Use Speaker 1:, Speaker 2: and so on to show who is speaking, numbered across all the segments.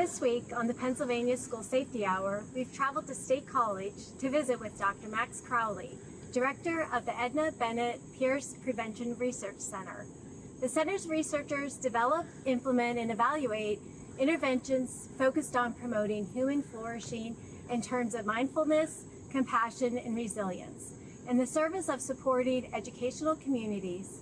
Speaker 1: This week on the Pennsylvania School Safety Hour, we've traveled to State College to visit with Dr. Max Crowley, Director of the Edna Bennett Pierce Prevention Research Center. The center's researchers develop, implement, and evaluate interventions focused on promoting human flourishing in terms of mindfulness, compassion, and resilience, in the service of supporting educational communities.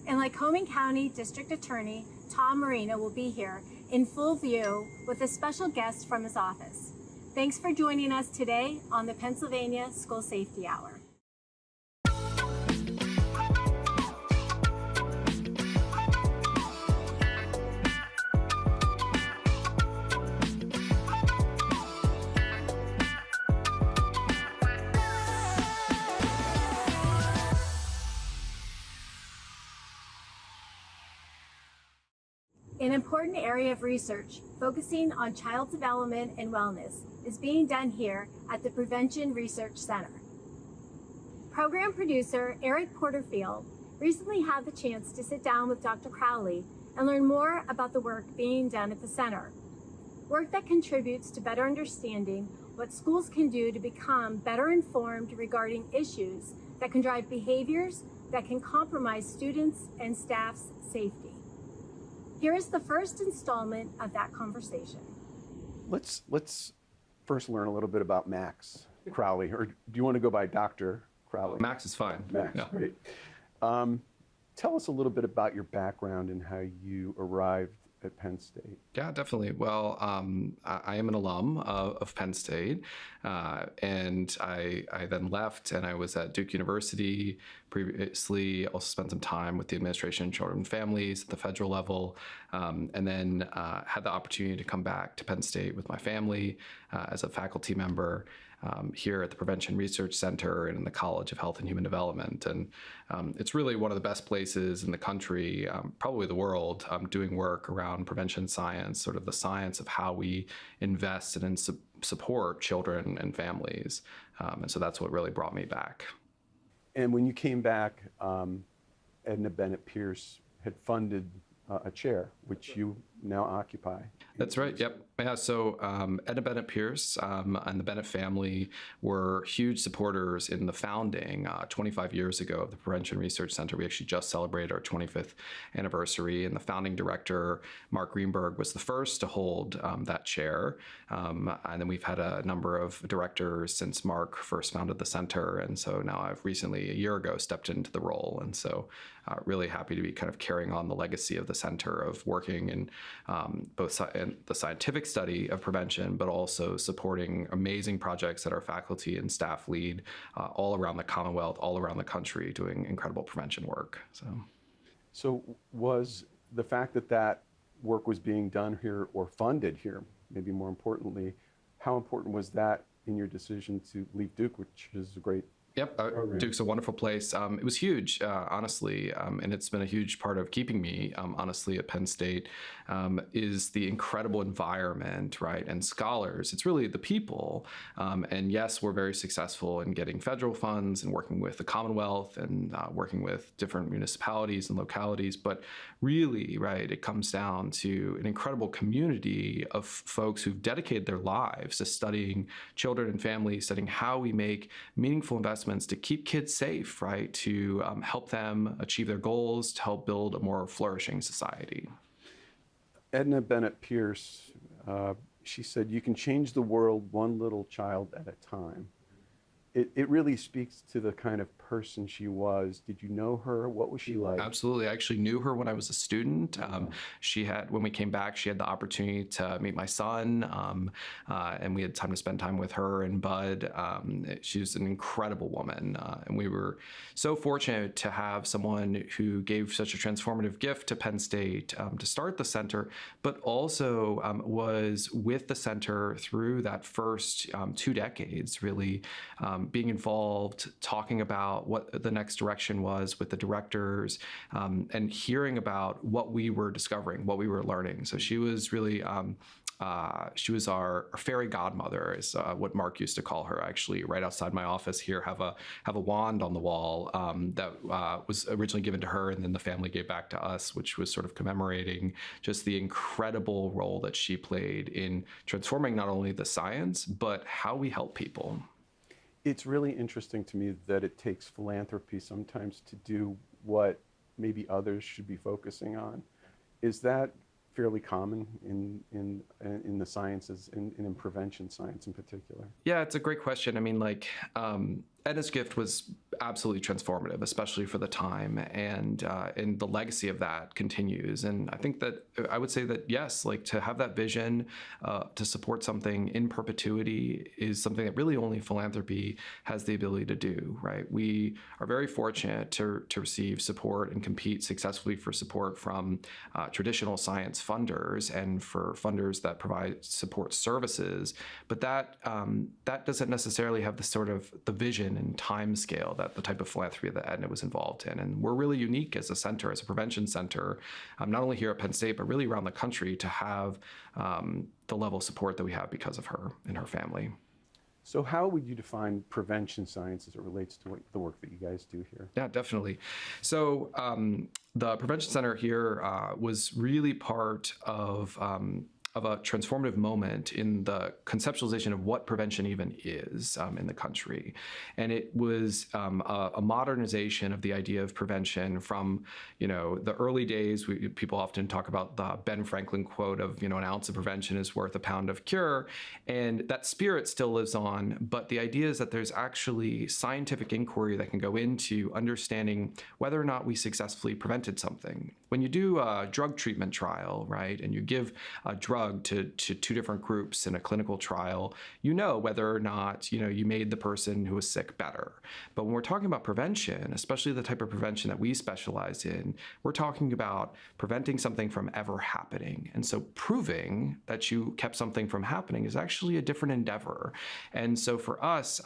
Speaker 1: And Lycoming County District Attorney Tom Marino will be here in full view with a special guest from his office. Thanks for joining us today on the Pennsylvania School Safety Hour. An important area of research focusing on child development and wellness is being done here at the Prevention Research Center. Program producer Eric Porterfield recently had the chance to sit down with Dr. Crowley and learn more about the work being done at the center. Work that contributes to better understanding what schools can do to become better informed regarding issues that can drive behaviors that can compromise students' and staff's safety. Here is the first installment of that conversation.
Speaker 2: Let's first learn a little bit about Max Crowley, or do you want to go by Dr. Crowley?
Speaker 3: Max is fine.
Speaker 2: Max,
Speaker 3: yeah.
Speaker 2: Great. Tell us a little bit about your background and how you arrived at Penn State.
Speaker 3: Yeah, definitely. Well, I am an alum of Penn State, and I then left and I was at Duke University previously. Also spent some time with the Administration of Children and Families at the federal level, and then had the opportunity to come back to Penn State with my family as a faculty member here at the Prevention Research Center and in the College of Health and Human Development. And it's really one of the best places in the country, probably the world, doing work around prevention science, sort of the science of how we invest and support children and families. And so that's what really brought me back.
Speaker 2: And when you came back, Edna Bennett Pierce had funded a chair, which you now occupy.
Speaker 3: That's right. Yep. Yeah. So Edna Bennett Pierce and the Bennett family were huge supporters in the founding 25 years ago of the Prevention Research Center. We actually just celebrated our 25th anniversary, and the founding director, Mark Greenberg, was the first to hold that chair. And then we've had a number of directors since Mark first founded the center. And so now I've recently, a year ago, stepped into the role. And so really happy to be kind of carrying on the legacy of the center of working in both in the scientific study of prevention, but also supporting amazing projects that our faculty and staff lead all around the Commonwealth, all around the country, doing incredible prevention work.
Speaker 2: So was the fact that that work was being done here or funded here, maybe more importantly, how important was that in your decision to leave Duke, which is a great
Speaker 3: Yep, Duke's a wonderful place. It was huge, honestly, and it's been a huge part of keeping me, honestly, at Penn State, is the incredible environment, right, and scholars. It's really the people. And yes, we're very successful in getting federal funds and working with the Commonwealth and working with different municipalities and localities, but really, right, it comes down to an incredible community of folks who've dedicated their lives to studying children and families, studying how we make meaningful investments to keep kids safe, right? To help them achieve their goals, to help build a more flourishing society.
Speaker 2: Edna Bennett Pierce, she said, "You can change the world one little child at a time." It really speaks to the kind of person she was. Did you know her? What was she like?
Speaker 3: Absolutely. I actually knew her when I was a student. When we came back, she had the opportunity to meet my son, and we had time to spend time with her and Bud. She was an incredible woman, and we were so fortunate to have someone who gave such a transformative gift to Penn State to start the center, but also was with the center through that first 2 decades, really, being involved, talking about what the next direction was with the directors, and hearing about what we were discovering, what we were learning. So she was really she was our fairy godmother, is what Mark used to call her. Actually, right outside my office here, have a wand on the wall that was originally given to her, and then the family gave back to us, which was sort of commemorating just the incredible role that she played in transforming not only the science but how we help people.
Speaker 2: It's really interesting to me that it takes philanthropy sometimes to do what maybe others should be focusing on. Is that fairly common in the sciences, in prevention science in particular?
Speaker 3: Yeah, it's a great question. I mean, like, Edna's gift was absolutely transformative, especially for the time, and the legacy of that continues. And I think that I would say that yes, like to have that vision to support something in perpetuity is something that really only philanthropy has the ability to do. Right? We are very fortunate to receive support and compete successfully for support from traditional science funders and for funders that provide support services, but that doesn't necessarily have the sort of the vision and time scale that the type of philanthropy that Edna was involved in. And we're really unique as a center, as a prevention center, not only here at Penn State, but really around the country, to have the level of support that we have because of her and her family.
Speaker 2: So how would you define prevention science as it relates to the work that you guys do here?
Speaker 3: Yeah, definitely. So the Prevention Center here was really part of a transformative moment in the conceptualization of what prevention even is in the country. And it was a modernization of the idea of prevention from, the early days. People often talk about the Ben Franklin quote of, an ounce of prevention is worth a pound of cure. And that spirit still lives on. But the idea is that there's actually scientific inquiry that can go into understanding whether or not we successfully prevented something. When you do a drug treatment trial, right, and you give a drug to two different groups in a clinical trial, whether or not, you made the person who was sick better. But when we're talking about prevention, especially the type of prevention that we specialize in, we're talking about preventing something from ever happening. And so proving that you kept something from happening is actually a different endeavor. And so for us,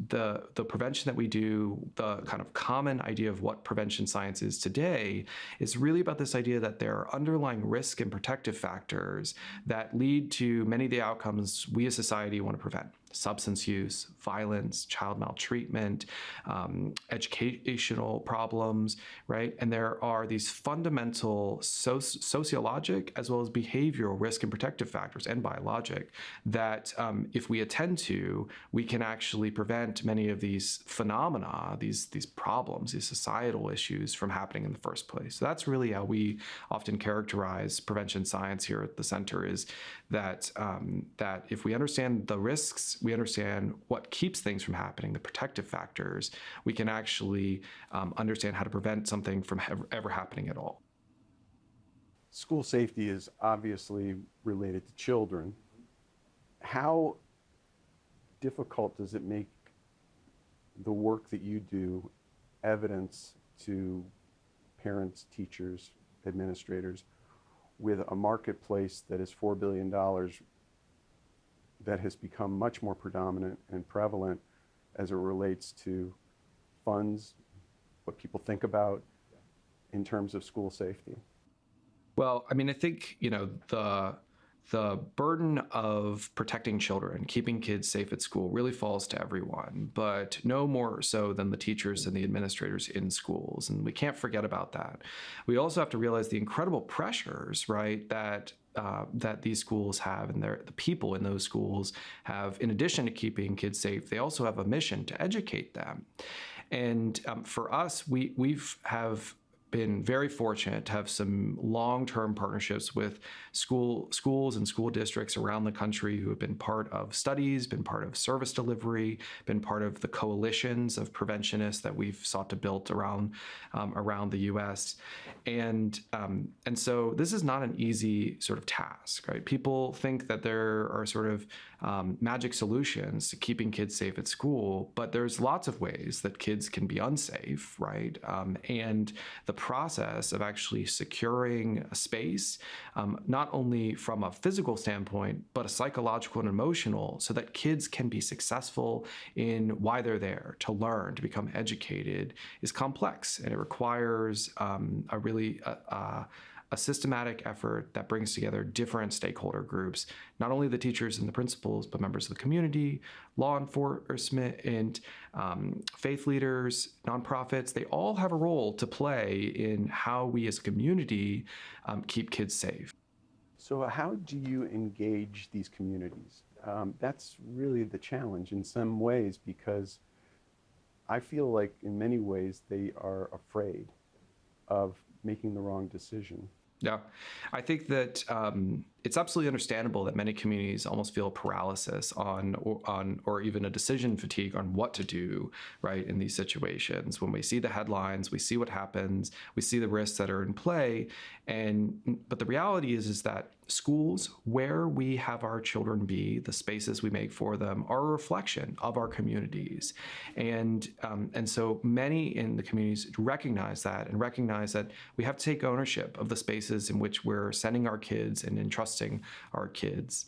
Speaker 3: the prevention that we do, the kind of common idea of what prevention science is today, is really about this idea that there are underlying risk and protective factors that lead to many of the outcomes we as society want to prevent. Substance use, violence, child maltreatment, educational problems, right? And there are these fundamental sociologic as well as behavioral risk and protective factors, and biologic, that if we attend to, we can actually prevent many of these phenomena, these problems, these societal issues from happening in the first place. So that's really how we often characterize prevention science here at the center, is that that if we understand the risks, we understand what keeps things from happening, the protective factors, we can actually understand how to prevent something from ever happening at all.
Speaker 2: School safety is obviously related to children. How difficult does it make the work that you do evidence to parents, teachers, administrators, with a marketplace that is $4 billion that has become much more predominant and prevalent as it relates to funds, what people think about in terms of school safety?
Speaker 3: Well, I mean, I think, the burden of protecting children, keeping kids safe at school, really falls to everyone, but no more so than the teachers and the administrators in schools. And we can't forget about that. We also have to realize the incredible pressures, right, that these schools have, and the people in those schools have. In addition to keeping kids safe, they also have a mission to educate them. And for us, we've been very fortunate to have some long-term partnerships with schools and school districts around the country who have been part of studies, been part of service delivery, been part of the coalitions of preventionists that we've sought to build around the U.S. And so this is not an easy sort of task, right? People think that there are sort of magic solutions to keeping kids safe at school, but there's lots of ways that kids can be unsafe, right? And the process of actually securing a space, not only from a physical standpoint, but a psychological and emotional, so that kids can be successful in why they're there, to learn, to become educated, is complex. And it requires a really a systematic effort that brings together different stakeholder groups, not only the teachers and the principals, but members of the community, law enforcement, and faith leaders, nonprofits. They all have a role to play in how we as a community keep kids safe.
Speaker 2: So how do you engage these communities? That's really the challenge in some ways, because I feel like in many ways they are afraid of making the wrong decision.
Speaker 3: Yeah, I think that it's absolutely understandable that many communities almost feel paralysis or even a decision fatigue on what to do, right, in these situations. When we see the headlines, we see what happens, we see the risks that are in play, but the reality is that schools, where we have our children be, the spaces we make for them, are a reflection of our communities, and so many in the communities recognize that we have to take ownership of the spaces in which we're sending our kids and entrusting our kids.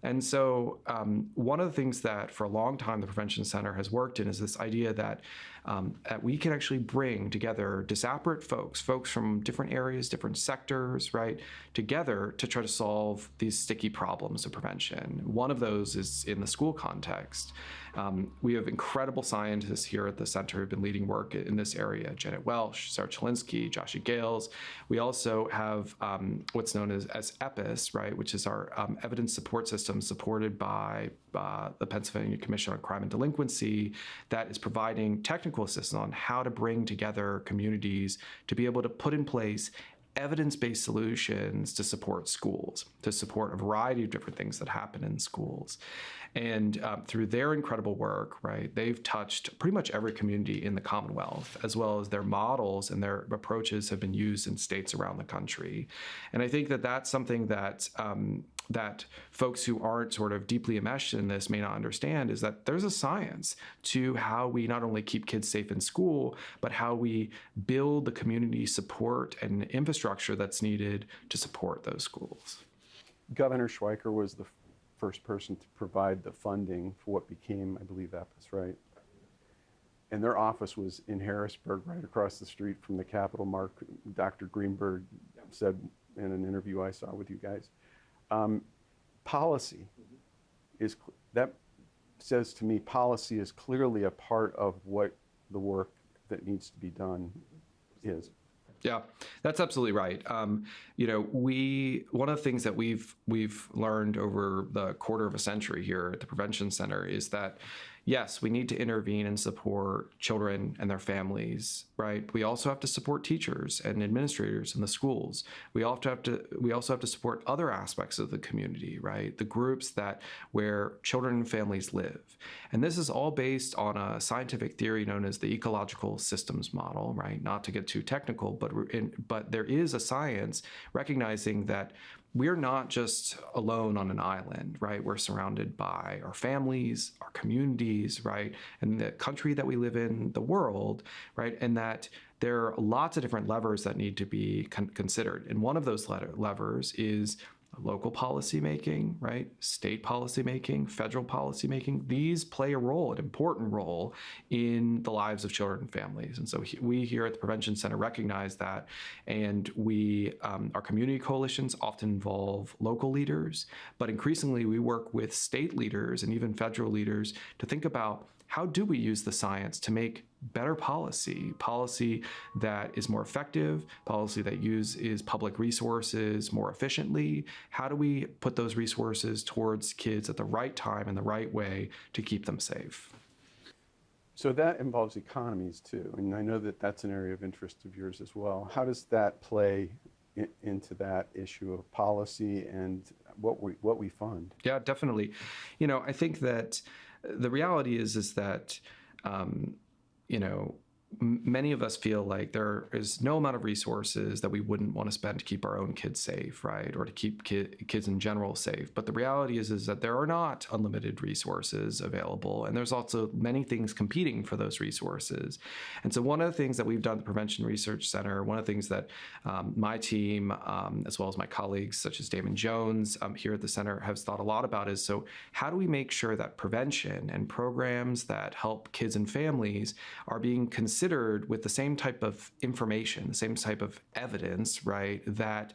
Speaker 3: And so one of the things that for a long time the Prevention Center has worked in is this idea that we can actually bring together disparate folks from different areas, different sectors, right, together to try to solve these sticky problems of prevention. One of those is in the school context. We have incredible scientists here at the center who've been leading work in this area: Janet Welsh, Sarah Chalinsky, Joshua Gales. We also have what's known as EPIS, right, which is our evidence support system supported by the Pennsylvania Commission on Crime and Delinquency, that is providing technical assistance on how to bring together communities to be able to put in place evidence-based solutions to support schools, to support a variety of different things that happen in schools. And through their incredible work, right, they've touched pretty much every community in the Commonwealth, as well as their models and their approaches have been used in states around the country. And I think that that's something that that folks who aren't sort of deeply enmeshed in this may not understand, is that there's a science to how we not only keep kids safe in school, but how we build the community support and infrastructure that's needed to support those schools.
Speaker 2: Governor Schweiker was the first person to provide the funding for what became, I believe, EPIS, right? And their office was in Harrisburg, right across the street from the Capitol. Dr. Greenberg said in an interview I saw with you guys. Policy is, that says to me, policy is clearly a part of what the work that needs to be done is.
Speaker 3: Yeah, that's absolutely right. You know, one of the things that we've learned over the quarter of a century here at the Prevention Center is that, yes, we need to intervene and support children and their families, right? We also have to support teachers and administrators in the schools. We also have to support other aspects of the community, right? The groups where children and families live. And this is all based on a scientific theory known as the ecological systems model, right? Not to get too technical, but there is a science recognizing that we're not just alone on an island, right? We're surrounded by our families, our communities, right? And the country that we live in, the world, right? And that there are lots of different levers that need to be considered. And one of those levers is local policymaking, right? State policymaking, federal policymaking. These play a role, an important role in the lives of children and families. And so we here at the Prevention Center recognize that, and our community coalitions often involve local leaders, but increasingly we work with state leaders and even federal leaders to think about, how do we use the science to make better policy that is more effective, policy that uses public resources more efficiently? How do we put those resources towards kids at the right time and the right way to keep them safe?
Speaker 2: So that involves economies too, and I know that that's an area of interest of yours as well. How does that play into that issue of policy and what we fund? Yeah,
Speaker 3: definitely. You know, I think that the reality is that, you know, many of us feel like there is no amount of resources that we wouldn't want to spend to keep our own kids safe, right? Or to keep kids in general safe. But the reality is that there are not unlimited resources available. And there's also many things competing for those resources. And so one of the things that we've done at the Prevention Research Center, one of the things that my team, as well as my colleagues, such as Damon Jones here at the center, has thought a lot about is, so how do we make sure that prevention and programs that help kids and families are being considered considered with the same type of information, the same type of evidence, right? That,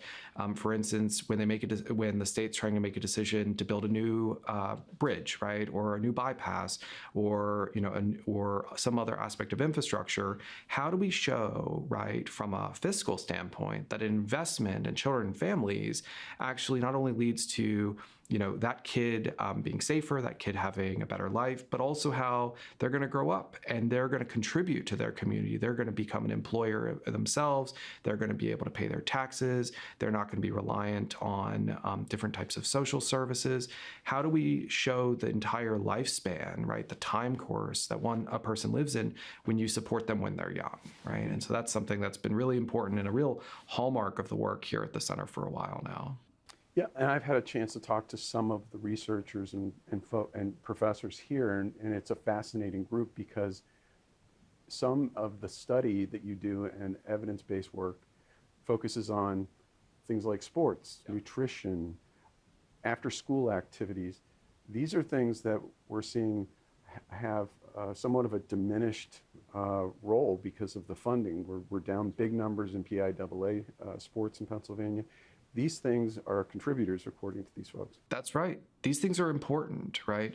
Speaker 3: for instance, when the state's trying to make a decision to build a new bridge, right, or a new bypass, or or some other aspect of infrastructure, how do we show, right, from a fiscal standpoint, that investment in children and families actually not only leads to that kid being safer, that kid having a better life, but also how they're going to grow up and they're going to contribute to their community. They're going to become an employer themselves. They're going to be able to pay their taxes. They're not going to be reliant on different types of social services. How do we show the entire lifespan, right? The time course that a person lives in when you support them when they're young, right? And so that's something that's been really important and a real hallmark of the work here at the center for a while now.
Speaker 2: Yeah, and I've had a chance to talk to some of the researchers and professors here, and it's a fascinating group because some of the study that you do and evidence-based work focuses on things like sports, nutrition, after-school activities. These are things that we're seeing have somewhat of a diminished role because of the funding. We're down big numbers in PIAA sports in Pennsylvania. These things are contributors, according to these folks.
Speaker 3: That's right. These things are important, right?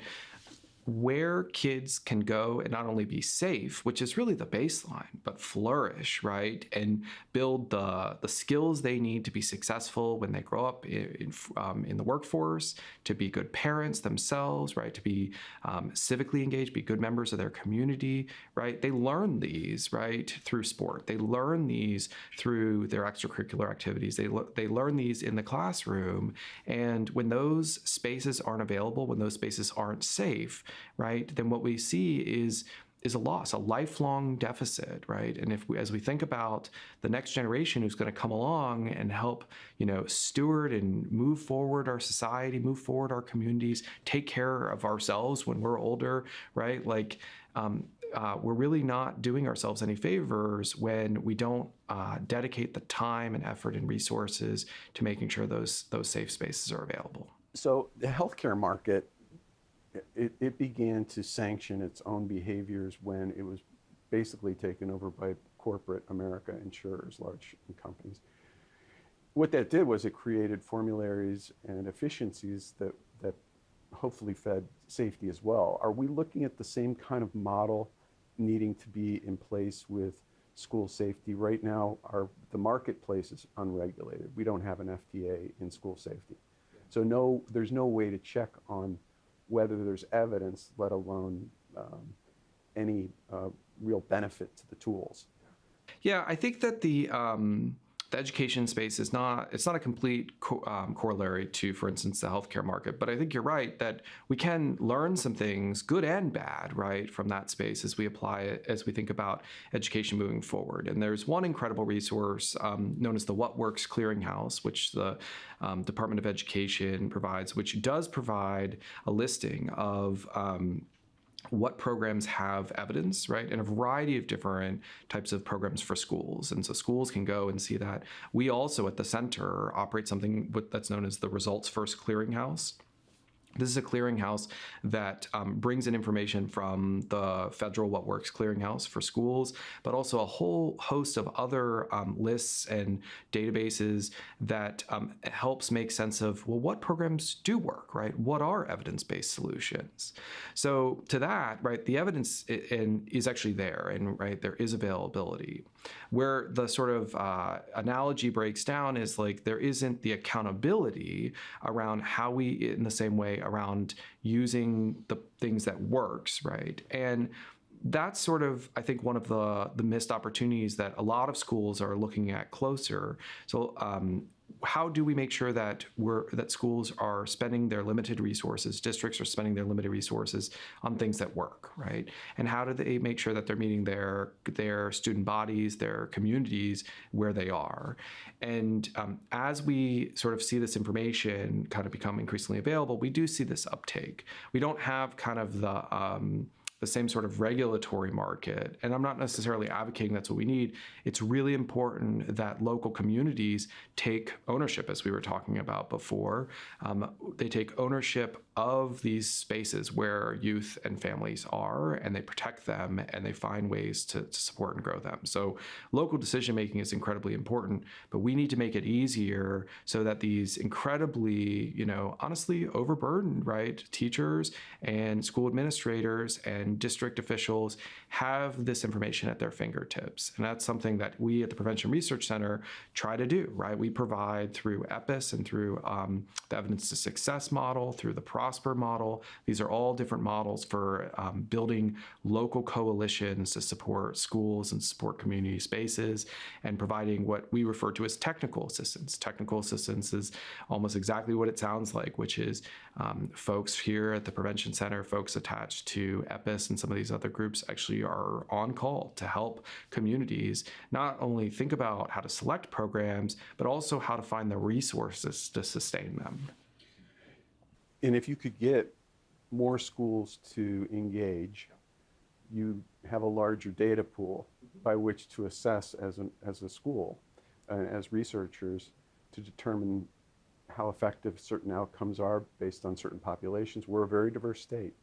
Speaker 3: Where kids can go and not only be safe, which is really the baseline, but flourish, right? And build the skills they need to be successful when they grow up in the workforce, to be good parents themselves, right? To be civically engaged, be good members of their community, right? They learn these, right, through sport. They learn these through their extracurricular activities. They learn these in the classroom. And when those spaces aren't available, when those spaces aren't safe, right, then what we see is a loss, a lifelong deficit, right? And as we think about the next generation who's going to come along and help, steward and move forward our society, move forward our communities, take care of ourselves when we're older, right? Like, we're really not doing ourselves any favors when we don't dedicate the time and effort and resources to making sure those safe spaces are available.
Speaker 2: So the healthcare market, it began to sanction its own behaviors when it was basically taken over by corporate America insurers, large companies. What that did was it created formularies and efficiencies that hopefully fed safety as well. Are we looking at the same kind of model needing to be in place with school safety? Right now, the marketplace is unregulated. We don't have an FDA in school safety. So there's no way to check on whether there's evidence, let alone any real benefit to the tools.
Speaker 3: Yeah, I think that the education space it's not a complete corollary to, for instance, the healthcare market. But I think you're right that we can learn some things, good and bad, right, from that space as we apply it, as we think about education moving forward. And there's one incredible resource known as the What Works Clearinghouse, which the Department of Education provides, which does provide a listing of what programs have evidence, right, and a variety of different types of programs for schools. And so schools can go and see that. We also at the center operate something that's known as the Results First Clearinghouse. This is a clearinghouse that brings in information from the federal What Works Clearinghouse for schools, but also a whole host of other lists and databases that helps make sense of, well, what programs do work, right? What are evidence-based solutions? So to that, right, the evidence is actually there, and right, there is availability. Where the sort of analogy breaks down is like there isn't the accountability around how we, in the same way, around using the things that works, right? And that's sort of, I think, one of the missed opportunities that a lot of schools are looking at closer. So how do we make sure that schools are spending their limited resources, districts are spending their limited resources on things that work, right? And how do they make sure that they're meeting their student bodies, their communities where they are? And as we sort of see this information kind of become increasingly available, we do see this uptake. We don't have kind of the same sort of regulatory market. And I'm not necessarily advocating that's what we need. It's really important that local communities take ownership, as we were talking about before. They take ownership of these spaces where youth and families are, and they protect them, and they find ways to support and grow them. So local decision making is incredibly important, but we need to make it easier so that these incredibly, honestly overburdened, right, teachers and school administrators and district officials have this information at their fingertips. And that's something that we at the Prevention Research Center try to do, right? We provide through EPIS and through the evidence to success model, through the Prosper model. These are all different models for building local coalitions to support schools and support community spaces, and providing what we refer to as technical assistance. Technical assistance is almost exactly what it sounds like, which is folks here at the Prevention Center, folks attached to EPIS and some of these other groups actually are on call to help communities not only think about how to select programs, but also how to find the resources to sustain them.
Speaker 2: And if you could get more schools to engage, you have a larger data pool by which to assess as a school and as researchers to determine how effective certain outcomes are based on certain populations. We're a very diverse state.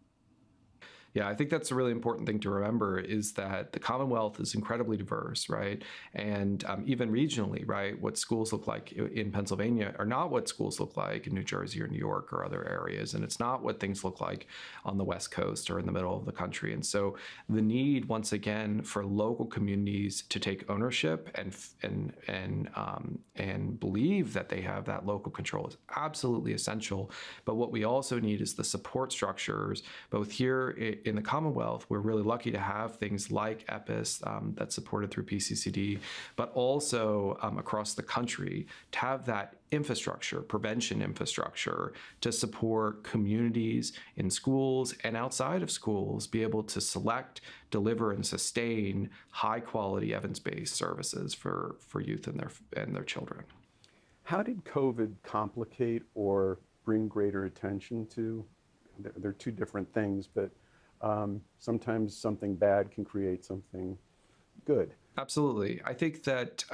Speaker 3: Yeah, I think that's a really important thing to remember, is that the Commonwealth is incredibly diverse, right? And even regionally, right, what schools look like in Pennsylvania are not what schools look like in New Jersey or New York or other areas. And it's not what things look like on the West Coast or in the middle of the country. And so the need, once again, for local communities to take ownership and believe that they have that local control is absolutely essential. But what we also need is the support structures, both here in the Commonwealth. We're really lucky to have things like EPIS that's supported through PCCD, but also across the country to have that infrastructure, prevention infrastructure, to support communities in schools and outside of schools be able to select, deliver, and sustain high-quality evidence-based services for youth and their children.
Speaker 2: How did COVID complicate or bring greater attention to? They're two different things, but sometimes something bad can create something good.
Speaker 3: Absolutely. I think that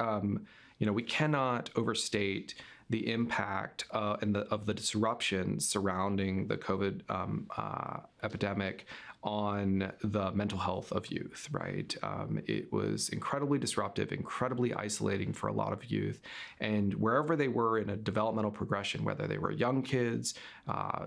Speaker 3: we cannot overstate the impact of the disruptions surrounding the COVID epidemic on the mental health of youth, right? It was incredibly disruptive, incredibly isolating for a lot of youth. And wherever they were in a developmental progression, whether they were young kids,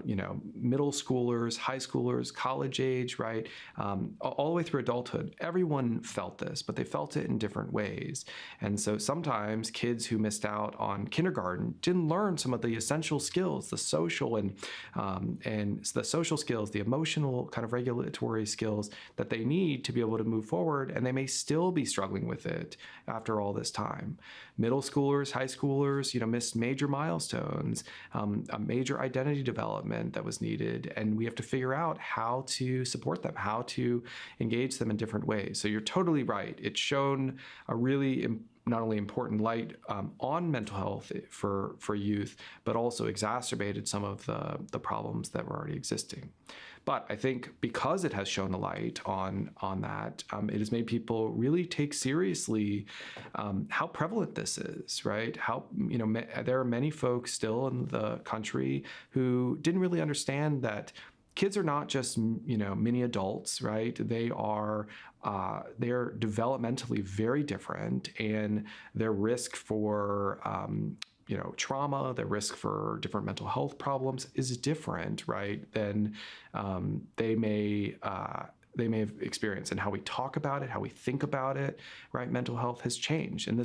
Speaker 3: middle schoolers, high schoolers, college age, right? All the way through adulthood, everyone felt this, but they felt it in different ways. And so sometimes kids who missed out on kindergarten didn't learn some of the essential skills, the social and the social skills, the emotional kind of regulatory skills that they need to be able to move forward, and they may still be struggling with it after all this time. Middle schoolers, high schoolers, missed major milestones, a major identity development that was needed, and we have to figure out how to support them, how to engage them in different ways. So you're totally right. It's shown a really not only important light on mental health for youth, but also exacerbated some of the problems that were already existing. But I think because it has shown a light on that, it has made people really take seriously how prevalent this is, right? How, there are many folks still in the country who didn't really understand that kids are not just, mini adults, right? They're developmentally very different, and their risk for trauma, the risk for different mental health problems is different, right, than they may have experienced. And how we talk about it, how we think about it, right, mental health has changed. And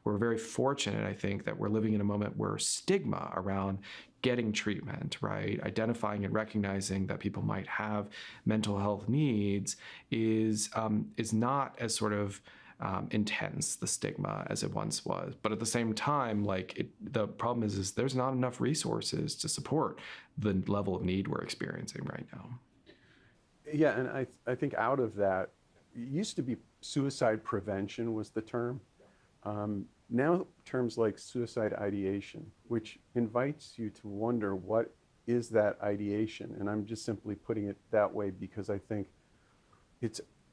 Speaker 3: we're very fortunate, I think, that we're living in a moment where stigma around getting treatment, right, identifying and recognizing that people might have mental health needs is not as sort of intense, the stigma, as it once was. But at the same time, the problem is there's not enough resources to support the level of need we're experiencing right now.
Speaker 2: Yeah, and I think out of that, it used to be suicide prevention was the term. Now terms like suicide ideation, which invites you to wonder what is that ideation. And I'm just simply putting it that way because I think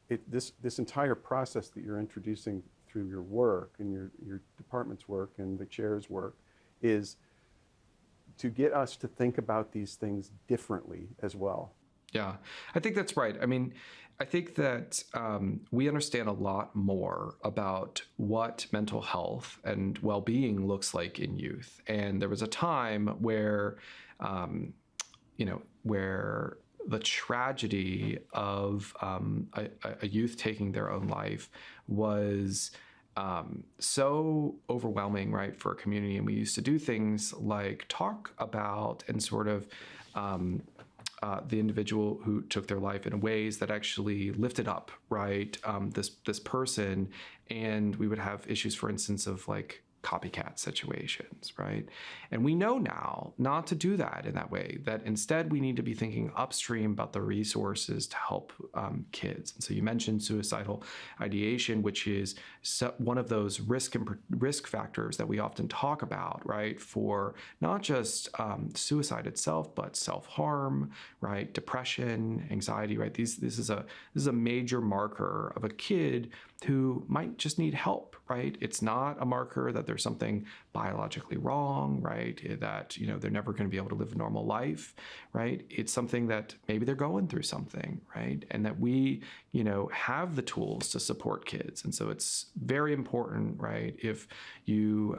Speaker 2: this entire process that you're introducing through your work and your department's work and the chair's work is to get us to think about these things differently as well.
Speaker 3: Yeah, I think that's right. I mean, I think that we understand a lot more about what mental health and well-being looks like in youth. And there was a time where, where the tragedy of a youth taking their own life was so overwhelming, right, for a community. And we used to do things like talk about and sort of the individual who took their life in ways that actually lifted up, right, this person. And we would have issues, for instance, of like copycat situations, right? And we know now not to do that in that way, that instead we need to be thinking upstream about the resources to help kids. And so you mentioned suicidal ideation, which is one of those risk factors that we often talk about, right? For not just suicide itself, but self-harm, right? Depression, anxiety, right? This is a major marker of a kid who might just need help, right? It's not a marker that there's something biologically wrong, right? That, they're never going to be able to live a normal life, right? It's something that maybe they're going through something, right? And that we, have the tools to support kids. And so it's very important, right? If you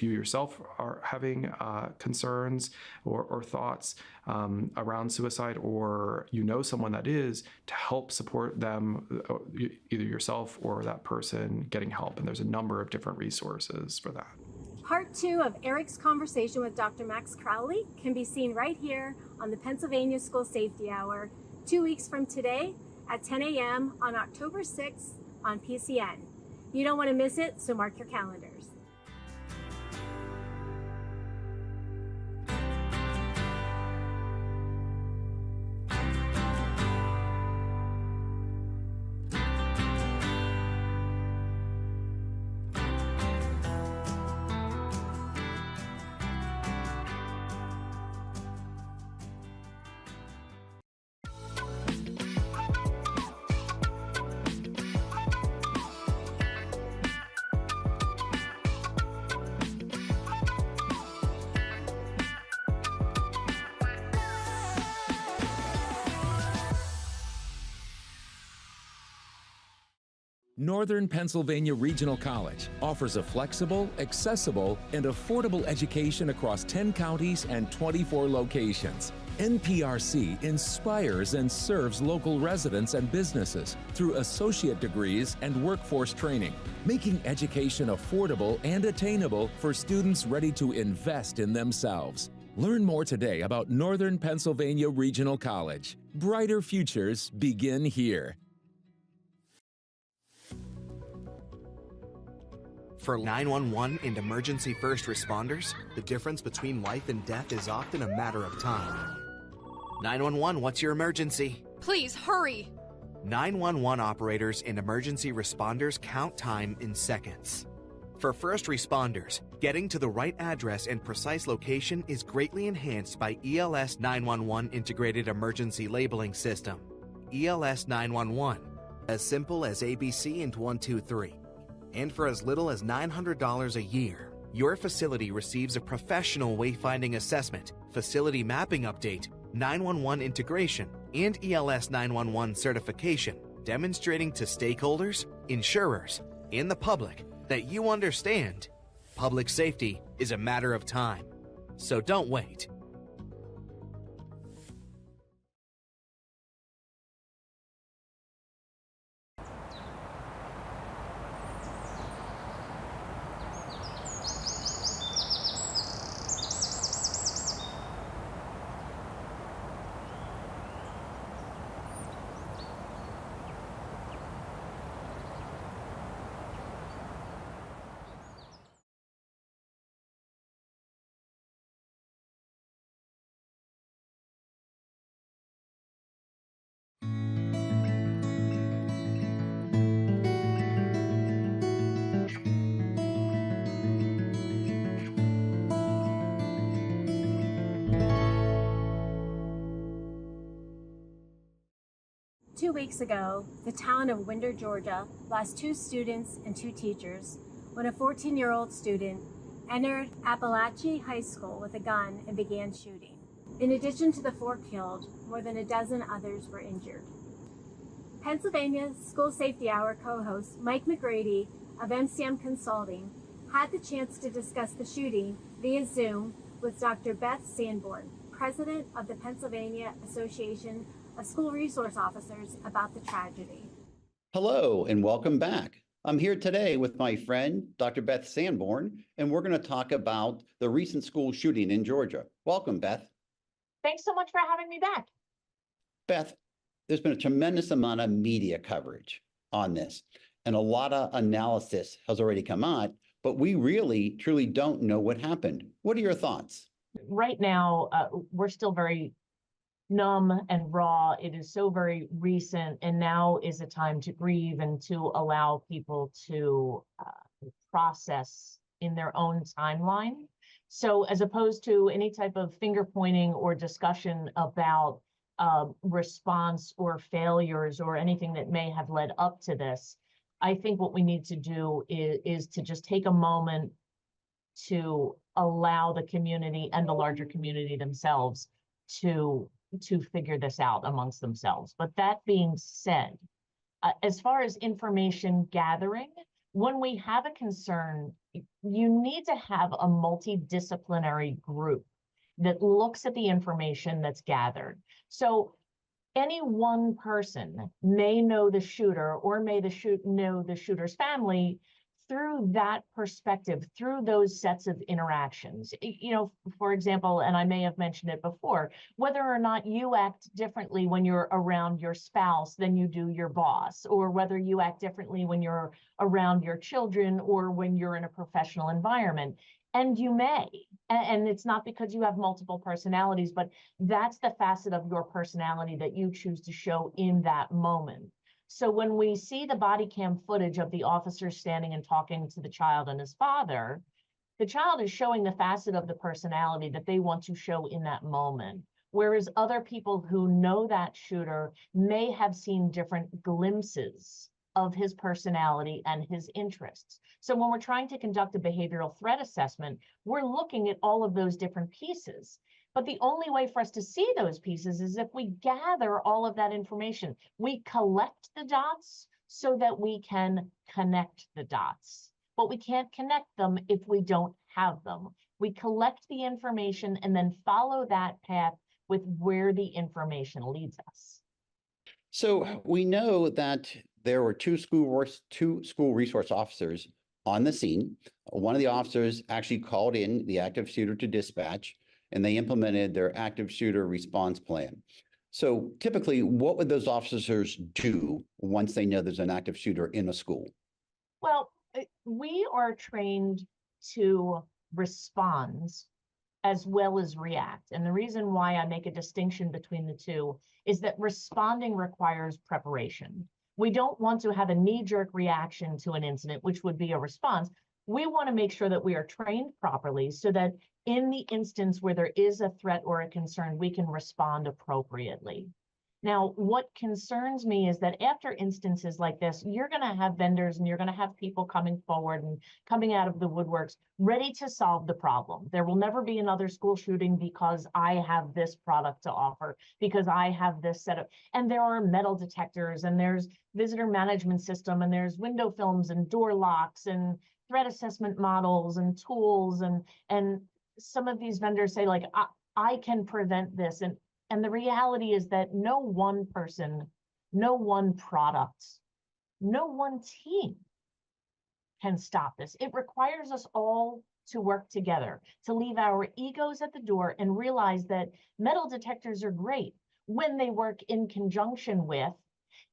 Speaker 3: yourself are having concerns or thoughts around suicide, or someone that is, to help support them, either yourself or that person getting help. And there's a number of different resources for that.
Speaker 1: Part 2 of Eric's conversation with Dr. Max Crowley can be seen right here on the Pennsylvania School Safety Hour, 2 weeks from today at 10 a.m. on October 6th on PCN. You don't want to miss it, so mark your calendars.
Speaker 4: Northern Pennsylvania Regional College offers a flexible, accessible, and affordable education across 10 counties and 24 locations. NPRC inspires and serves local residents and businesses through associate degrees and workforce training, making education affordable and attainable for students ready to invest in themselves. Learn more today about Northern Pennsylvania Regional College. Brighter futures begin here.
Speaker 5: For 911 and emergency first responders, the difference between life and death is often a matter of time. 911, what's your emergency?
Speaker 6: Please, hurry!
Speaker 5: 911 operators and emergency responders count time in seconds. For first responders, getting to the right address and precise location is greatly enhanced by ELS 911 Integrated Emergency Labeling System. ELS 911, as simple as ABC and 123. And for as little as $900 a year, your facility receives a professional wayfinding assessment, facility mapping update, 911 integration, and ELS 911 certification, demonstrating to stakeholders, insurers, and the public that you understand public safety is a matter of time. So don't wait.
Speaker 1: 2 weeks ago, the town of Winder, Georgia, lost 2 students and 2 teachers when a 14-year-old student entered Appalachia High School with a gun and began shooting. In addition to the 4 killed, more than a dozen others were injured. Pennsylvania School Safety Hour co-host Mike McGrady of MCM Consulting had the chance to discuss the shooting via Zoom with Dr. Beth Sanborn, president of the Pennsylvania Association of School Resource Officers, about the tragedy.
Speaker 6: Hello and welcome back. I'm here today with my friend, Dr. Beth Sanborn, and we're going to talk about the recent school shooting in Georgia. Welcome, Beth.
Speaker 7: Thanks so much for having me back.
Speaker 6: Beth, there's been a tremendous amount of media coverage on this, and a lot of analysis has already come out, but we really, truly don't know what happened. What are your thoughts?
Speaker 7: Right now, we're still very numb and raw. It is so very recent, and now is a time to grieve and to allow people to process in their own timeline. So as opposed to any type of finger pointing or discussion about response or failures or anything that may have led up to this, I think what we need to do is to just take a moment to allow the community and the larger community themselves to figure this out amongst themselves. But that being said, as far as information gathering, when we have a concern, you need to have a multidisciplinary group that looks at the information that's gathered. So any one person may know the shooter or may know the shooter's family through that perspective, through those sets of interactions. You know, for example, and I may have mentioned it before, whether or not you act differently when you're around your spouse than you do your boss, or whether you act differently when you're around your children or when you're in a professional environment. And you may, and it's not because you have multiple personalities, but that's the facet of your personality that you choose to show in that moment. So when we see the body cam footage of the officer standing and talking to the child and his father, the child is showing the facet of the personality that they want to show in that moment. Whereas other people who know that shooter may have seen different glimpses of his personality and his interests. So when we're trying to conduct a behavioral threat assessment, we're looking at all of those different pieces. But the only way for us to see those pieces is if we gather all of that information. We collect the dots so that we can connect the dots. But we can't connect them if we don't have them. We collect the information and then follow that path with where the information leads us.
Speaker 6: So we know that there were two school resource officers on the scene. One of the officers actually called in the active shooter to dispatch, and they implemented their active shooter response plan. So typically, what would those officers do once they know there's an active shooter in a school?
Speaker 7: Well, we are trained to respond as well as react. And the reason why I make a distinction between the two is that responding requires preparation. We don't want to have a knee-jerk reaction to an incident, which would be a response. We want to make sure that we are trained properly so that in the instance where there is a threat or a concern, we can respond appropriately. Now, what concerns me is that after instances like this, you're going to have vendors and you're going to have people coming forward and coming out of the woodworks ready to solve the problem. There will never be another school shooting because I have this product to offer, because I have this setup. And there are metal detectors and there's visitor management system and there's window films and door locks and threat assessment models and tools. And some of these vendors say, like, I can prevent this. And the reality is that no one person, no one product, no one team can stop this. It requires us all to work together, to leave our egos at the door and realize that metal detectors are great when they work in conjunction with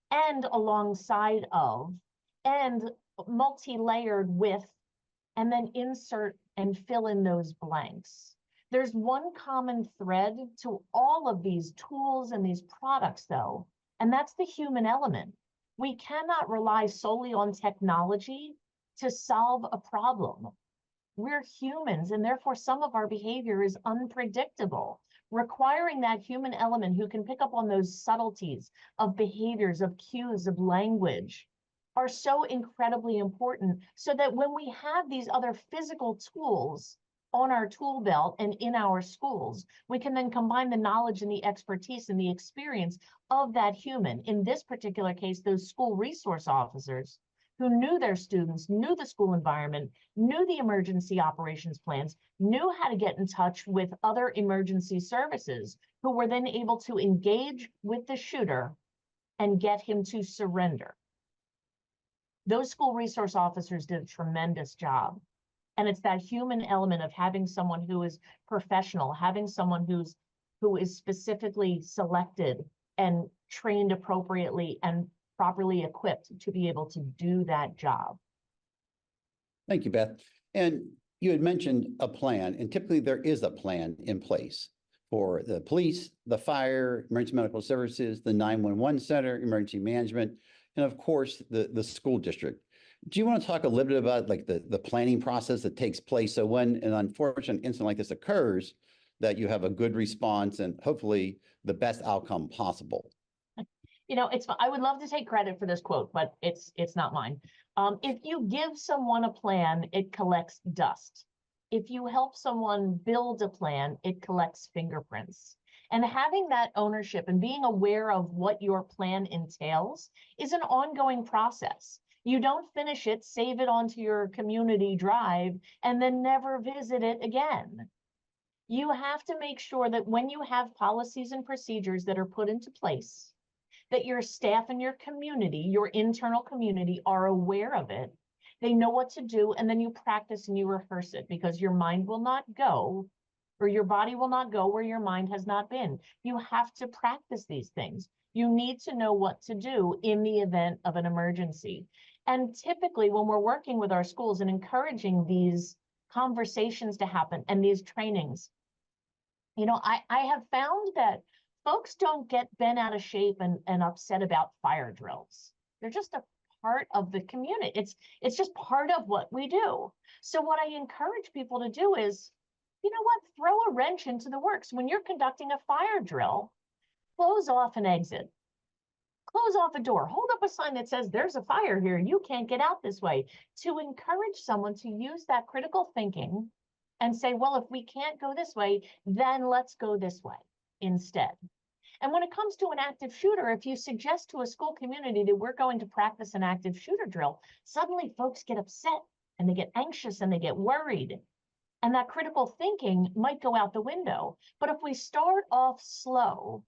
Speaker 7: and alongside of and multi-layered with, and then insert and fill in those blanks. There's one common thread to all of these tools and these products, though, and that's the human element. We cannot rely solely on technology to solve a problem. We're humans, and therefore some of our behavior is unpredictable. Requiring that human element who can pick up on those subtleties of behaviors, of cues, of language are so incredibly important, so that when we have these other physical tools on our tool belt and in our schools, we can then combine the knowledge and the expertise and the experience of that human. In this particular case, those school resource officers who knew their students, knew the school environment, knew the emergency operations plans, knew how to get in touch with other emergency services, who were then able to engage with the shooter and get him to surrender. Those school resource officers did a tremendous job. And it's that human element of having someone who is professional, having someone who is specifically selected and trained appropriately and properly equipped to be able to do that job.
Speaker 6: Thank you, Beth. And you had mentioned a plan, and typically there is a plan in place for the police, the fire, emergency medical services, the 911 center, emergency management, and of course, the school district. Do you want to talk a little bit about like the planning process that takes place, so when an unfortunate incident like this occurs, that you have a good response and hopefully the best outcome possible?
Speaker 7: You know, I would love to take credit for this quote, but it's not mine. If you give someone a plan, it collects dust. If you help someone build a plan, it collects fingerprints. And having that ownership and being aware of what your plan entails is an ongoing process. You don't finish it, save it onto your community drive, and then never visit it again. You have to make sure that when you have policies and procedures that are put into place, that your staff and your community, your internal community, are aware of it. They know what to do, and then you practice and you rehearse it, because your mind will not go, or your body will not go where your mind has not been. You have to practice these things. You need to know what to do in the event of an emergency. And typically when we're working with our schools and encouraging these conversations to happen and these trainings, you know, I have found that folks don't get bent out of shape and upset about fire drills. They're just a part of the community. It's just part of what we do. So what I encourage people to do is, you know what, throw a wrench into the works. When you're conducting a fire drill, close off an exit, close off a door, hold up a sign that says there's a fire here, you can't get out this way, to encourage someone to use that critical thinking and say, well, if we can't go this way, then let's go this way instead. And when it comes to an active shooter, if you suggest to a school community that we're going to practice an active shooter drill, suddenly folks get upset and they get anxious and they get worried. And that critical thinking might go out the window. But if we start off slow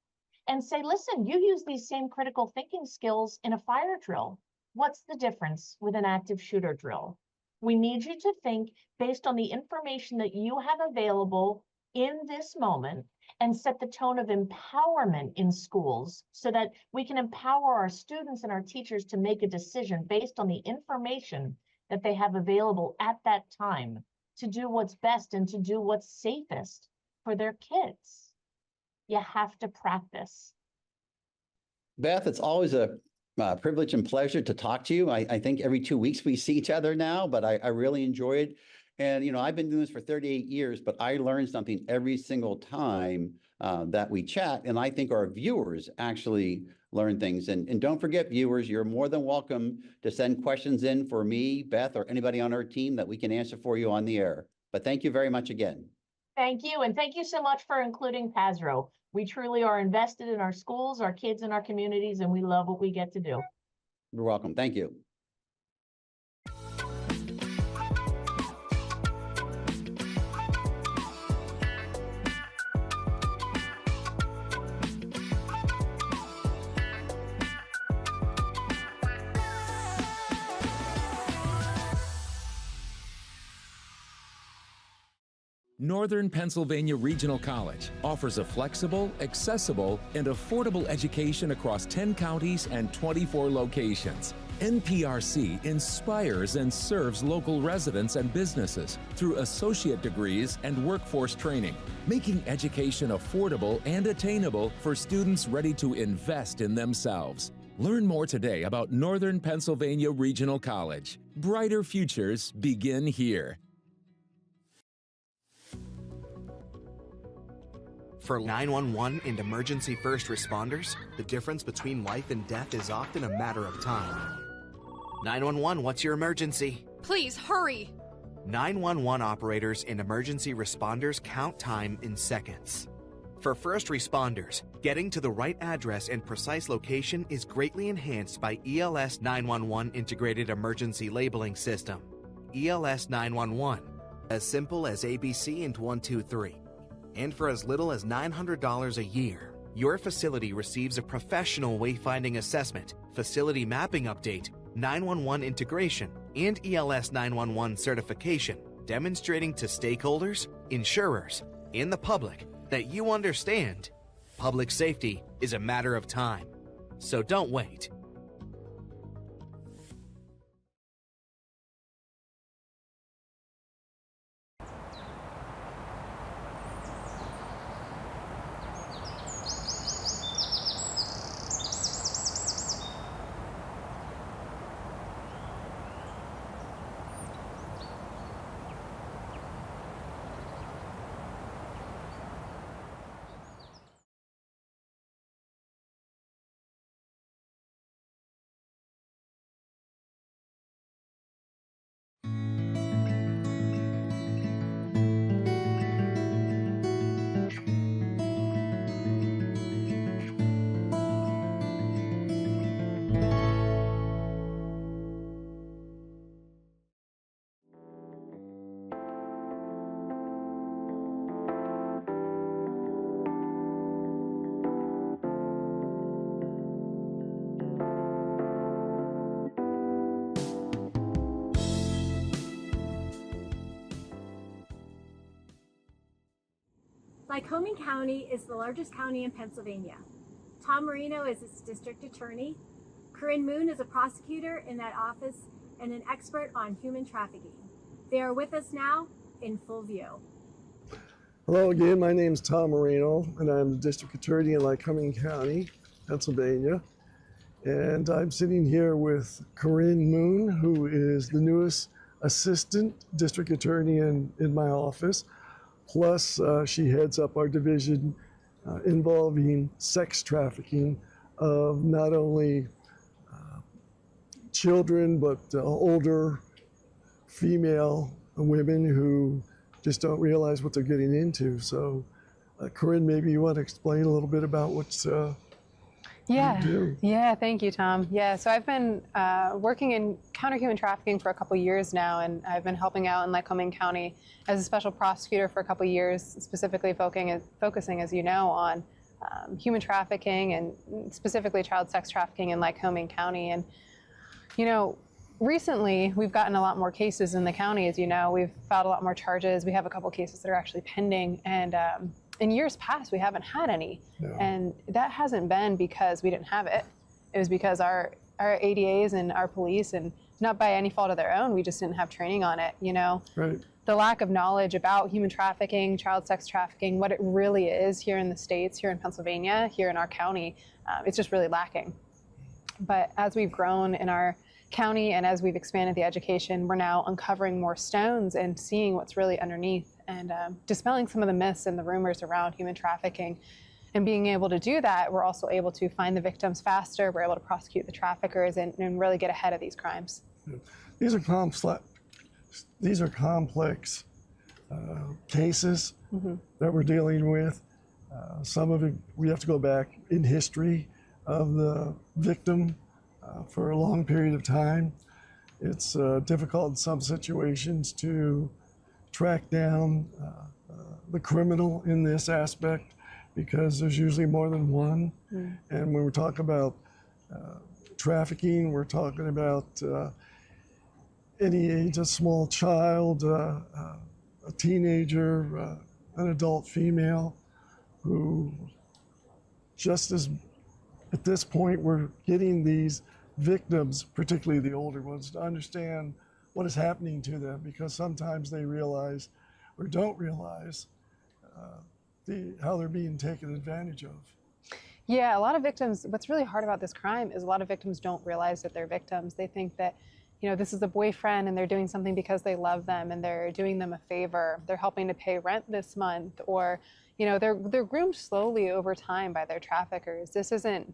Speaker 7: and say, listen, you use these same critical thinking skills in a fire drill, what's the difference with an active shooter drill? We need you to think based on the information that you have available in this moment, and set the tone of empowerment in schools so that we can empower our students and our teachers to make a decision based on the information that they have available at that time to do what's best and to do what's safest for their kids. You have to practice.
Speaker 6: Beth, it's always a privilege and pleasure to talk to you. I think every 2 weeks we see each other now, but I really enjoy it. And, you know, I've been doing this for 38 years, but I learn something every single time that we chat. And I think our viewers actually learn things. And don't forget, viewers, you're more than welcome to send questions in for me, Beth, or anybody on our team that we can answer for you on the air. But thank you very much again.
Speaker 7: Thank you. And thank you so much for including PASRO. We truly are invested in our schools, our kids, and our communities, and we love what we get to do.
Speaker 6: You're welcome. Thank you.
Speaker 4: Northern Pennsylvania Regional College offers a flexible, accessible, and affordable education across 10 counties and 24 locations. NPRC inspires and serves local residents and businesses through associate degrees and workforce training, making education affordable and attainable for students ready to invest in themselves. Learn more today about Northern Pennsylvania Regional College. Brighter futures begin here.
Speaker 5: For 911 and emergency first responders, the difference between life and death is often a matter of time. 911, what's your emergency?
Speaker 8: Please, hurry!
Speaker 5: 911 operators and emergency responders count time in seconds. For first responders, getting to the right address and precise location is greatly enhanced by ELS 911 Integrated Emergency Labeling System. ELS 911, as simple as ABC and 123. And for as little as $900 a year, your facility receives a professional wayfinding assessment, facility mapping update, 911 integration, and ELS 911 certification, demonstrating to stakeholders, insurers, and the public that you understand public safety is a matter of time. So don't wait.
Speaker 1: Lycoming County is the largest county in Pennsylvania. Tom Marino is its district attorney. Corinne Moon is a prosecutor in that office and an expert on human trafficking. They are with us now in full view.
Speaker 9: Hello again, my name is Tom Marino, and I'm the district attorney in Lycoming County, Pennsylvania. And I'm sitting here with Corinne Moon, who is the newest assistant district attorney in my office. Plus, she heads up our division involving sex trafficking of not only children, but older female women who just don't realize what they're getting into. So, Corinne, maybe you want to explain a little bit about what's
Speaker 10: Yeah, thank you, Tom. Yeah, so I've been working in counter-human trafficking for a couple years now, and I've been helping out in Lycoming County as a special prosecutor for a couple years, specifically focusing, as you know, on human trafficking and specifically child sex trafficking in Lycoming County. And, you know, recently we've gotten a lot more cases in the county, as you know. We've filed a lot more charges. We have a couple cases that are actually pending, and in years past, we haven't had any.
Speaker 9: No.
Speaker 10: And that hasn't been because we didn't have it. It was because our ADAs and our police, and not by any fault of their own, we just didn't have training on it, you know?
Speaker 9: right.
Speaker 10: The lack of knowledge about human trafficking, child sex trafficking, what it really is here in the States, here in Pennsylvania, here in our county, it's just really lacking. But as we've grown in our county and as we've expanded the education, we're now uncovering more stones and seeing what's really underneath, and dispelling some of the myths and the rumors around human trafficking. And being able to do that, we're also able to find the victims faster, we're able to prosecute the traffickers and really get ahead of these crimes.
Speaker 9: These are complex cases that we're dealing with. Some of it, we have to go back in history of the victim for a long period of time. It's difficult in some situations to track down the criminal in this aspect because there's usually more than one. And when we talk about trafficking, we're talking about any age, a small child, a teenager, an adult female who just as at this point we're getting these victims, particularly the older ones, to understand what is happening to them, because sometimes they realize or don't realize how they're being taken advantage of.
Speaker 10: Yeah, a lot of victims, what's really hard about this crime is a lot of victims don't realize that they're victims. They think that, you know, this is a boyfriend and they're doing something because they love them and they're doing them a favor. They're helping to pay rent this month, or, you know, they're groomed slowly over time by their traffickers. This isn't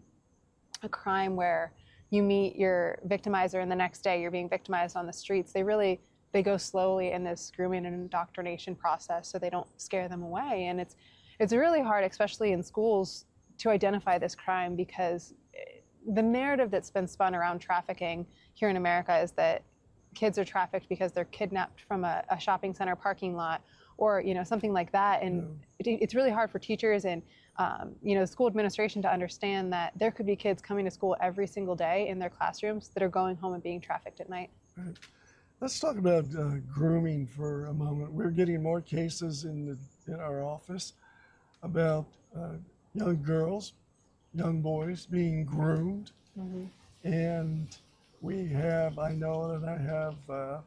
Speaker 10: a crime where you meet your victimizer and the next day you're being victimized on the streets. They go slowly in this grooming and indoctrination process so they don't scare them away. And it's really hard, especially in schools, to identify this crime, because the narrative that's been spun around trafficking here in America is that kids are trafficked because they're kidnapped from a shopping center parking lot, or something like that. And it's really hard for teachers and school administration to understand that there could be kids coming to school every single day in their classrooms that are going home and being trafficked at night.
Speaker 9: Right. Let's talk about grooming for a moment. We're getting more cases in our office about young girls, young boys being groomed. Mm-hmm. And I know that I have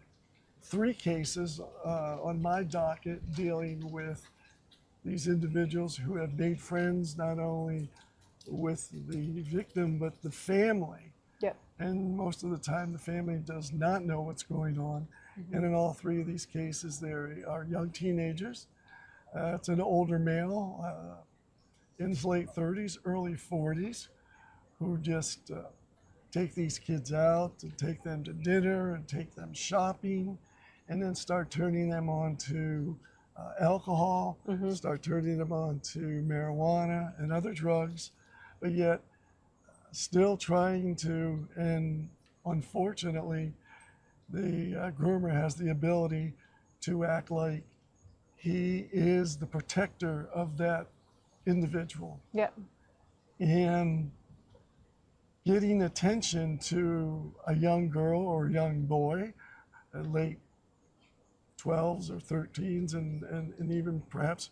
Speaker 9: 3 cases on my docket dealing with these individuals who have made friends not only with the victim, but the family.
Speaker 10: Yep.
Speaker 9: And most of the time, the family does not know what's going on. Mm-hmm. And in all 3 of these cases, there are young teenagers. It's an older male in his late 30s, early 40s, who just take these kids out and take them to dinner and take them shopping, and then start turning them on to alcohol, mm-hmm. start turning them on to marijuana and other drugs, but yet still trying to, and unfortunately, the groomer has the ability to act like he is the protector of that individual.
Speaker 10: Yep.
Speaker 9: And getting attention to a young girl or young boy, late 12s or 13s, and even perhaps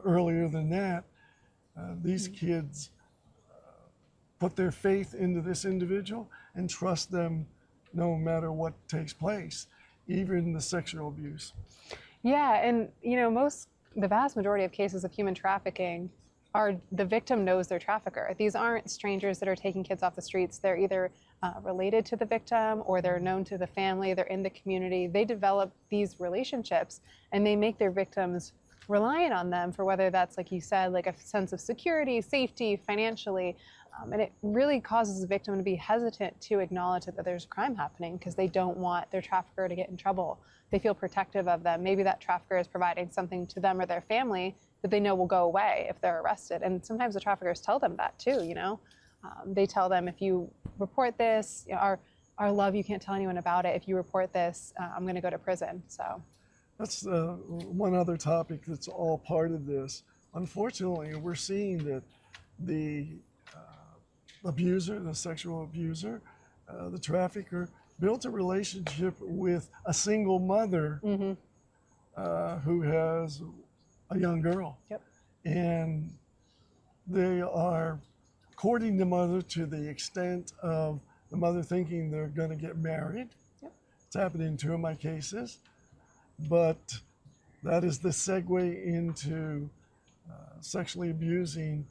Speaker 9: earlier than that, these mm-hmm. kids put their faith into this individual and trust them no matter what takes place, even the sexual abuse.
Speaker 10: Yeah, and the vast majority of cases of human trafficking are the victim knows their trafficker. These aren't strangers that are taking kids off the streets. They're either related to the victim, or they're known to the family, they're in the community. They develop these relationships and they make their victims reliant on them for, whether that's, like you said, like a sense of security, safety, financially. And it really causes the victim to be hesitant to acknowledge that there's a crime happening, because they don't want their trafficker to get in trouble. They feel protective of them. Maybe that trafficker is providing something to them or their family that they know will go away if they're arrested. And sometimes the traffickers tell them that too, They tell them, if you report this, our love, you can't tell anyone about it. If you report this, I'm going to go to prison. So
Speaker 9: that's one other topic that's all part of this. Unfortunately, we're seeing that the abuser, the sexual abuser, the trafficker, built a relationship with a single mother mm-hmm. Who has a young girl. Yep. And they are courting the mother to the extent of the mother thinking they're going to get married. Yep. It's happened in 2 of my cases. But that is the segue into sexually abusing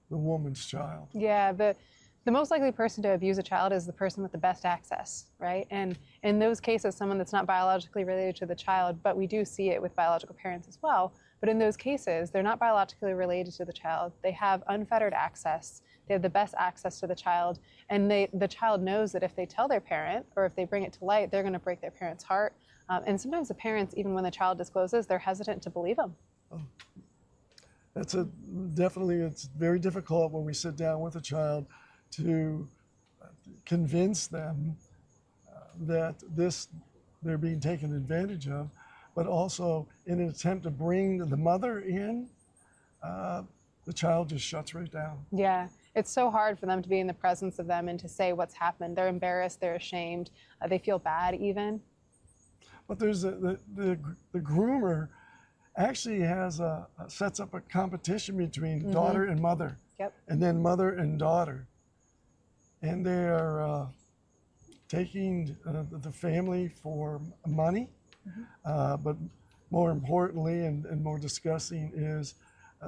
Speaker 9: the woman's child.
Speaker 10: Yeah, the most likely person to abuse a child is the person with the best access, right? And in those cases, someone that's not biologically related to the child, but we do see it with biological parents as well. But in those cases, they're not biologically related to the child. They have unfettered access. They have the best access to the child. And the child knows that if they tell their parent, or if they bring it to light, they're going to break their parent's heart. And sometimes the parents, even when the child discloses, they're hesitant to believe them.
Speaker 9: Oh. Definitely, it's very difficult when we sit down with a child to convince them that they're being taken advantage of, but also in an attempt to bring the mother in, the child just shuts right down.
Speaker 10: Yeah, it's so hard for them to be in the presence of them and to say what's happened. They're embarrassed, they're ashamed, they feel bad even.
Speaker 9: But there's the groomer actually sets up a competition between mm-hmm. daughter and mother,
Speaker 10: yep.
Speaker 9: and then mother and daughter. And they are taking the family for money, mm-hmm. But more importantly and more disgusting is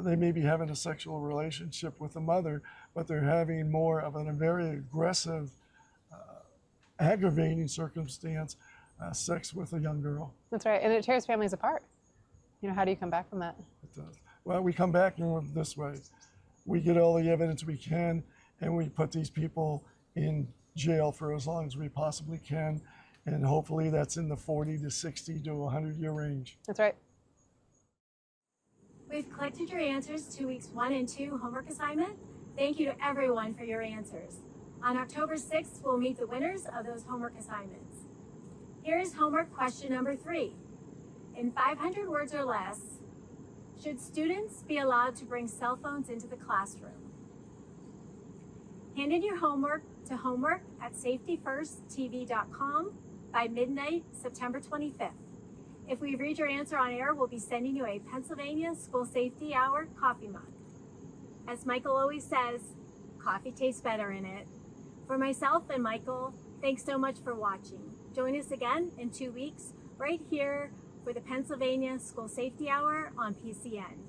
Speaker 9: they may be having a sexual relationship with the mother, but they're having more of a very aggressive, aggravating circumstance, sex with a young girl.
Speaker 10: That's right, and it tears families apart. How do you come back from that?
Speaker 9: It does. Well, we come back and this way. We get all the evidence we can, and we put these people in jail for as long as we possibly can. And hopefully that's in the 40 to 60 to 100-year range.
Speaker 10: That's right.
Speaker 1: We've collected your answers to weeks 1 and 2 homework assignment. Thank you to everyone for your answers. On October 6th, we'll meet the winners of those homework assignments. Here is homework question number 3. In 500 words or less, should students be allowed to bring cell phones into the classroom? Hand in your homework to homework@safetyfirsttv.com by midnight, September 25th. If we read your answer on air, we'll be sending you a Pennsylvania School Safety Hour coffee mug. As Michael always says, coffee tastes better in it. For myself and Michael, thanks so much for watching. Join us again in 2 weeks, right here for the Pennsylvania School Safety Hour on PCN.